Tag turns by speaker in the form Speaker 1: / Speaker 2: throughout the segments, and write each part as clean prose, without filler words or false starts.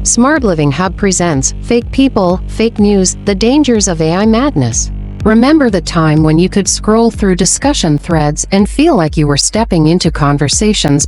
Speaker 1: Smart Living Hub presents Fake People, Fake News, The Dangers of AI Madness. Remember the time when you could scroll through discussion threads and feel like you were stepping into conversations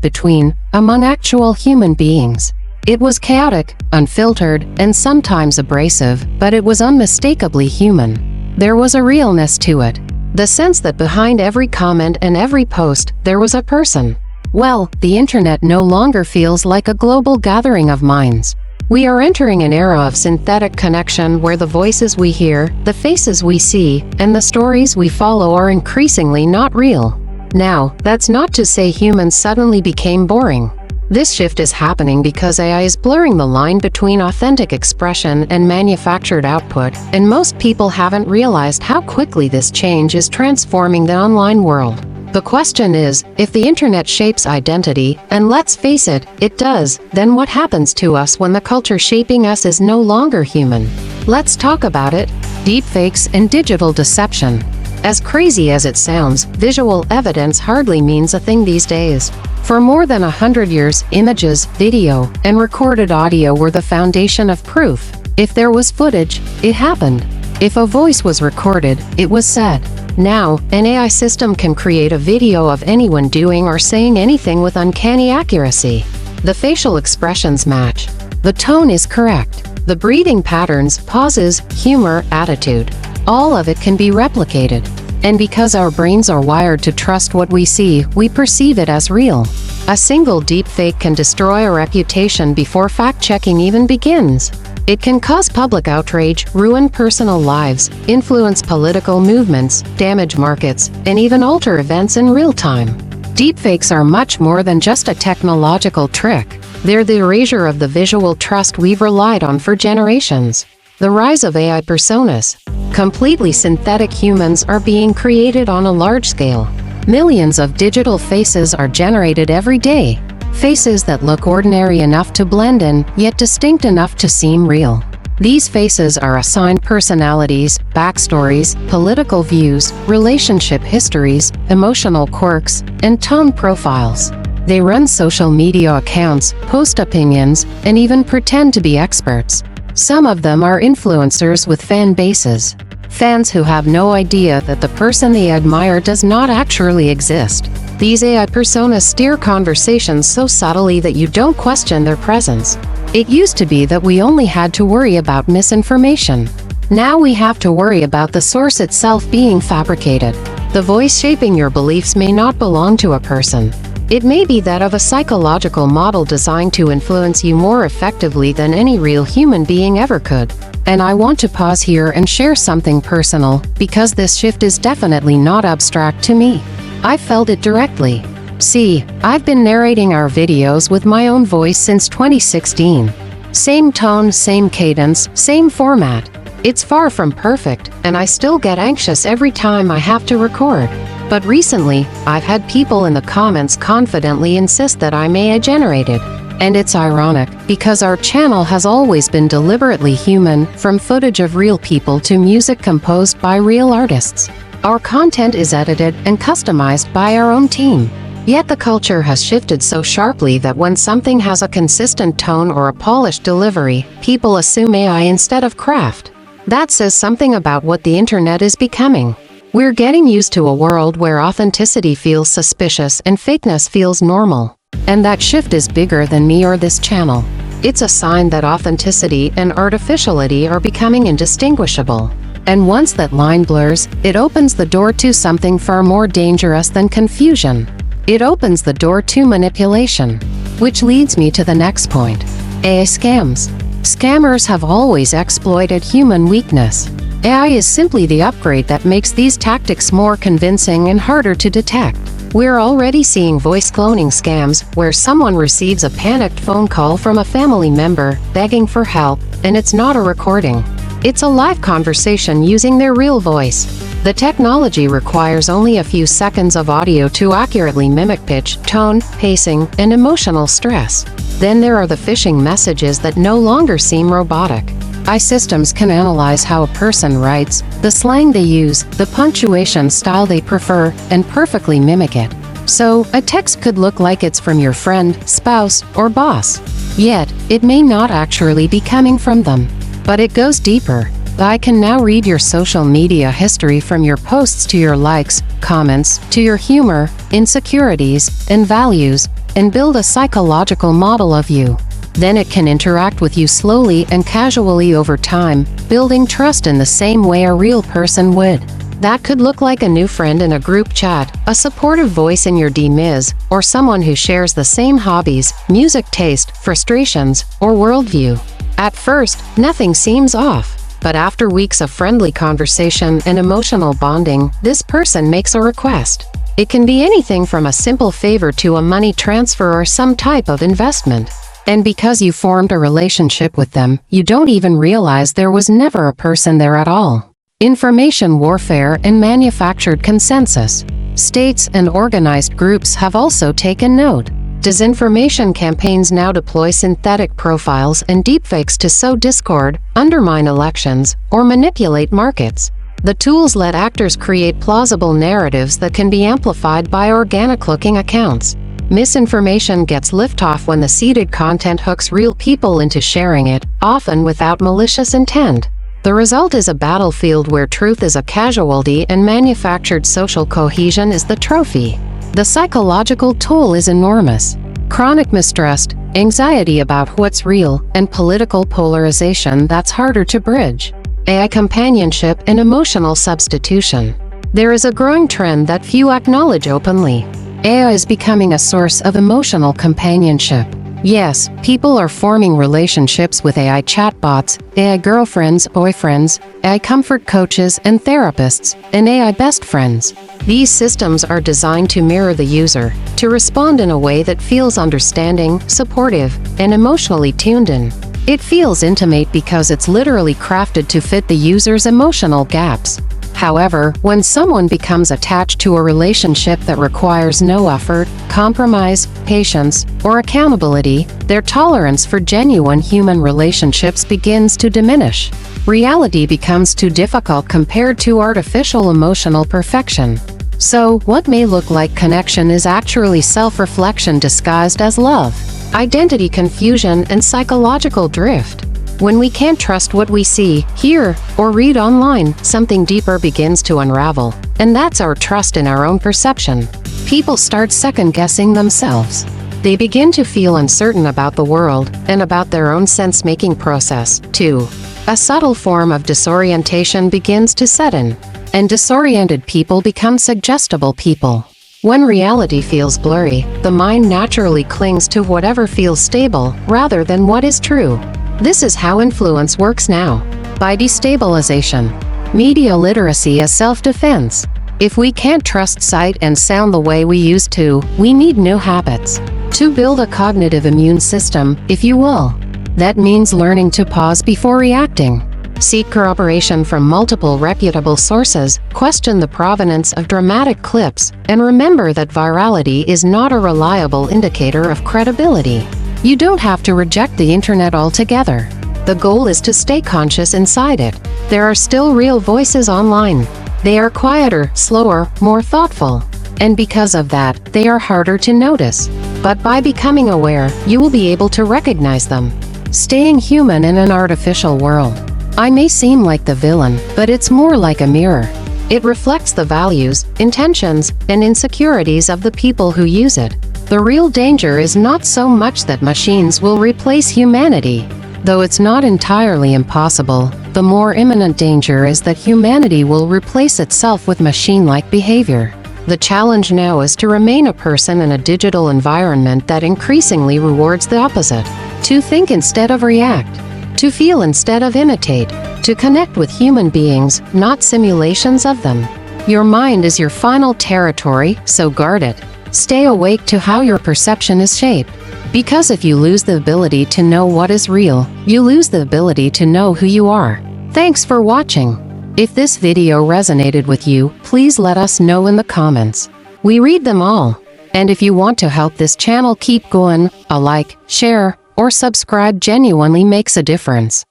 Speaker 1: among actual human beings? It was chaotic, unfiltered, and sometimes abrasive, but it was unmistakably human. There was a realness to it. The sense that behind every comment and every post, there was a person. Well, the internet no longer feels like a global gathering of minds. We are entering an era of synthetic connection where the voices we hear, the faces we see, and the stories we follow are increasingly not real. Now, that's not to say humans suddenly became boring. This shift is happening because AI is blurring the line between authentic expression and manufactured output, and most people haven't realized how quickly this change is transforming the online world. The question is, if the internet shapes identity, and let's face it, it does, then what happens to us when the culture shaping us is no longer human? Let's talk about it. Deepfakes and digital deception. As crazy as it sounds, visual evidence hardly means a thing these days. For more than 100 years, images, video, and recorded audio were the foundation of proof. If there was footage, it happened. If a voice was recorded, it was said. Now, an AI system can create a video of anyone doing or saying anything with uncanny accuracy. The facial expressions match. The tone is correct. The breathing patterns, pauses, humor, attitude. All of it can be replicated. And because our brains are wired to trust what we see, we perceive it as real. A single deepfake can destroy a reputation before fact-checking even begins. It can cause public outrage, ruin personal lives, influence political movements, damage markets, and even alter events in real time. Deepfakes are much more than just a technological trick. They're the erasure of the visual trust we've relied on for generations. The rise of AI personas. Completely synthetic humans are being created on a large scale. Millions of digital faces are generated every day. Faces that look ordinary enough to blend in, yet distinct enough to seem real. These faces are assigned personalities, backstories, political views, relationship histories, emotional quirks, and tone profiles. They run social media accounts, post opinions, and even pretend to be experts. Some of them are influencers with fan bases. Fans who have no idea that the person they admire does not actually exist. These AI personas steer conversations so subtly that you don't question their presence. It used to be that we only had to worry about misinformation. Now we have to worry about the source itself being fabricated. The voice shaping your beliefs may not belong to a person. It may be that of a psychological model designed to influence you more effectively than any real human being ever could. And I want to pause here and share something personal, because this shift is definitely not abstract to me. I felt it directly. See, I've been narrating our videos with my own voice since 2016. Same tone, same cadence, same format. It's far from perfect, and I still get anxious every time I have to record. But recently, I've had people in the comments confidently insist that I'm AI generated. And it's ironic, because our channel has always been deliberately human, from footage of real people to music composed by real artists. Our content is edited and customized by our own team. Yet the culture has shifted so sharply that when something has a consistent tone or a polished delivery, people assume AI instead of craft. That says something about what the internet is becoming. We're getting used to a world where authenticity feels suspicious and fakeness feels normal. And that shift is bigger than me or this channel. It's a sign that authenticity and artificiality are becoming indistinguishable. And once that line blurs, it opens the door to something far more dangerous than confusion. It opens the door to manipulation. Which leads me to the next point. AI scams. Scammers have always exploited human weakness. AI is simply the upgrade that makes these tactics more convincing and harder to detect. We're already seeing voice cloning scams, where someone receives a panicked phone call from a family member, begging for help, and it's not a recording. It's a live conversation using their real voice. The technology requires only a few seconds of audio to accurately mimic pitch, tone, pacing, and emotional stress. Then there are the phishing messages that no longer seem robotic. AI systems can analyze how a person writes, the slang they use, the punctuation style they prefer, and perfectly mimic it. So, a text could look like it's from your friend, spouse, or boss. Yet, it may not actually be coming from them. But it goes deeper. I can now read your social media history, from your posts to your likes, comments, to your humor, insecurities, and values, and build a psychological model of you. Then it can interact with you slowly and casually over time, building trust in the same way a real person would. That could look like a new friend in a group chat, a supportive voice in your DMs, or someone who shares the same hobbies, music taste, frustrations, or worldview. At first, nothing seems off. But after weeks of friendly conversation and emotional bonding, this person makes a request. It can be anything from a simple favor to a money transfer or some type of investment. And because you formed a relationship with them, you don't even realize there was never a person there at all. Information warfare and manufactured consensus. States and organized groups have also taken note. Disinformation campaigns now deploy synthetic profiles and deepfakes to sow discord, undermine elections, or manipulate markets. The tools let actors create plausible narratives that can be amplified by organic-looking accounts. Misinformation gets liftoff when the seeded content hooks real people into sharing it, often without malicious intent. The result is a battlefield where truth is a casualty and manufactured social cohesion is the trophy. The psychological toll is enormous. Chronic mistrust, anxiety about what's real, and political polarization that's harder to bridge. AI companionship and emotional substitution. There is a growing trend that few acknowledge openly. AI is becoming a source of emotional companionship. Yes, people are forming relationships with AI chatbots, AI girlfriends, boyfriends, AI comfort coaches and therapists, and AI best friends. These systems are designed to mirror the user, to respond in a way that feels understanding, supportive, and emotionally tuned in. It feels intimate because it's literally crafted to fit the user's emotional gaps. However, when someone becomes attached to a relationship that requires no effort, compromise, patience, or accountability, their tolerance for genuine human relationships begins to diminish. Reality becomes too difficult compared to artificial emotional perfection. So, what may look like connection is actually self-reflection disguised as love, identity confusion, and psychological drift. When we can't trust what we see, hear, or read online, something deeper begins to unravel, and that's our trust in our own perception. People start second-guessing themselves. They begin to feel uncertain about the world, and about their own sense-making process, too. A subtle form of disorientation begins to set in, and disoriented people become suggestible people. When reality feels blurry, the mind naturally clings to whatever feels stable, rather than what is true. This is how influence works now. By destabilization. Media literacy as self-defense. If we can't trust sight and sound the way we used to, we need new habits. To build a cognitive immune system, if you will. That means learning to pause before reacting. Seek corroboration from multiple reputable sources, question the provenance of dramatic clips, and remember that virality is not a reliable indicator of credibility. You don't have to reject the internet altogether. The goal is to stay conscious inside it. There are still real voices online. They are quieter, slower, more thoughtful. And because of that, they are harder to notice. But by becoming aware, you will be able to recognize them. Staying human in an artificial world. I may seem like the villain, but it's more like a mirror. It reflects the values, intentions, and insecurities of the people who use it. The real danger is not so much that machines will replace humanity. Though it's not entirely impossible, the more imminent danger is that humanity will replace itself with machine-like behavior. The challenge now is to remain a person in a digital environment that increasingly rewards the opposite. To think instead of react. To feel instead of imitate. To connect with human beings, not simulations of them. Your mind is your final territory, so guard it. Stay awake to how your perception is shaped. Because if you lose the ability to know what is real, you lose the ability to know who you are. Thanks for watching. If this video resonated with you, please let us know in the comments. We read them all. And if you want to help this channel keep going, a like, share, or subscribe genuinely makes a difference.